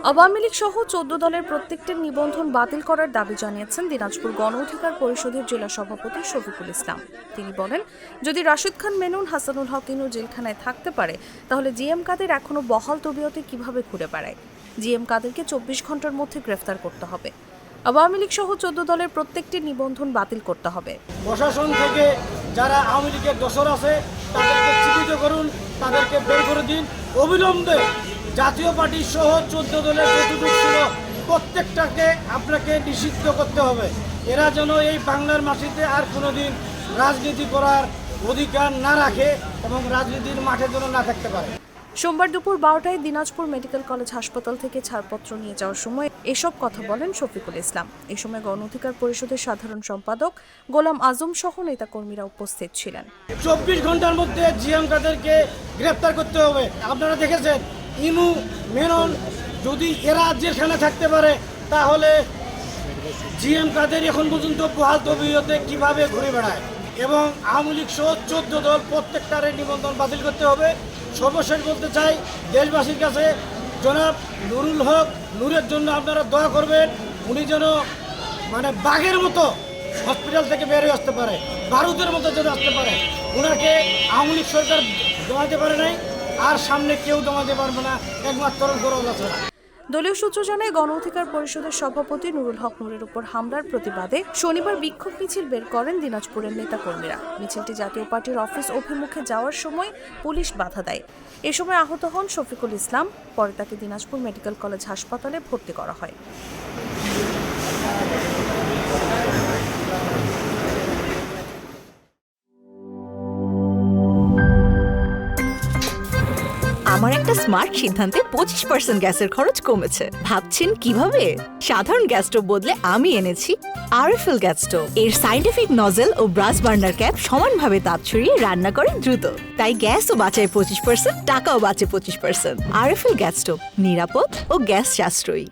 আওয়ামী লীগ সহ ১৪ দলের প্রত্যেকটির নিবন্ধন বাতিল করার দাবি জানিয়েছেন দিনাজপুর গণ অধিকার পরিষদের জেলা সভাপতি শফিকুল ইসলাম। তিনি বলেন, যদি রাশিদ খান মেনন, হাসানুল হক ইনু জেলখানায় থাকতে পারে, তাহলে জিএম কাদের এখনো বহাল তবিয়তে কিভাবে ঘুরে বেড়ায়? জিএম কাদেরকে ২৪ ঘন্টার মধ্যে গ্রেফতার করতে হবে। আওয়ামী লীগ সহ ১৪ দলের প্রত্যেকটির নিবন্ধন বাতিল করতে হবে। প্রশাসন থেকে যারা আওয়ামী লীগের দোসর আছে তাদেরকে চিহ্নিত করুন, তাদেরকে বের করে দিন। অবিলম্বে জাতীয় পার্টি সহ ১৪ দলের যতটুকু ছিল প্রত্যেকটাকে আপনাকে নিষিদ্ধ করতে হবে। এরা যেন এই বাংলার মাটিতে আর কোনোদিন রাজনীতি করার অধিকার না রাখে এবং রাজনীতির মাঠে যেন না থাকতে পারে। সোমবার দুপুর ১২টায় দিনাজপুর মেডিকেল কলেজ হাসপাতাল থেকে ছাড়পত্র নিয়ে যাওয়ার সময় এসব কথা বলেন শফিকুল ইসলাম। এ সময় গণ অধিকার পরিষদের সাধারণ সম্পাদক গোলাম আজম সহ নেতাকর্মীরা উপস্থিত ছিলেন। ২৪ ঘন্টার মধ্যে জিএম কাদেরকে গ্রেফতার করতে হবে। আপনারা দেখেছেন ইনু মেনন যদি এরা জেলখানে থাকতে পারে, তাহলে জিএম কাদের এখন পর্যন্ত বহাল তবিয়তে কিভাবে ঘুরে বেড়ায়। এবং আওয়ামী লীগ সহ ১৪ দল প্রত্যেকটার নিবন্ধন বাতিল করতে হবে। সর্বশেষ বলতে চাই, দেশবাসীর কাছে জনাব নুরুল হক নূরের জন্য আপনারা দোয়া করবেন। উনি যেন বাঘের মতো হসপিটাল থেকে বেরিয়ে আসতে পারে, বারুদের মতো যেন আসতে পারে। ওনাকে আওয়ামী লীগ সরকার দমাতে পারে নাই, আর সামনে কেউ দমাতে পারবে না, একমাত্র গৌরব ছাড়া। দলীয় সূত্র জানায়, গণ অধিকার পরিষদের সভাপতি নুরুল হক নূরের উপর হামলার প্রতিবাদে শনিবার বিক্ষোভ মিছিল বের করেন দিনাজপুরের নেতাকর্মীরা। মিছিলটি জাতীয় পার্টির অফিস অভিমুখে যাওয়ার সময় পুলিশ বাধা দেয়। এ সময় আহত হন শফিকুল ইসলাম। পরে তাকে দিনাজপুর মেডিকেল কলেজ হাসপাতালে ভর্তি করা হয়। আমার একটা স্মার্ট সিদ্ধান্তে 25% গ্যাসের খরচ কমেছে। ভাবছেন কিভাবে? সাধারণ গ্যাস স্টোভ বদলে আমি এনেছি আরএফএল গ্যাস স্টোভ। এর সাইন্টিফিক নজল ও ব্রাস বার্নার ক্যাপ সমানভাবে তাপ ছড়িয়ে রান্না করে দ্রুত। তাই গ্যাসও বাঁচায় 25%, টাকাও বাঁচে 25%। আরএফএল গ্যাস স্টোভ নিরাপদ ও গ্যাস সাশ্রয়ী।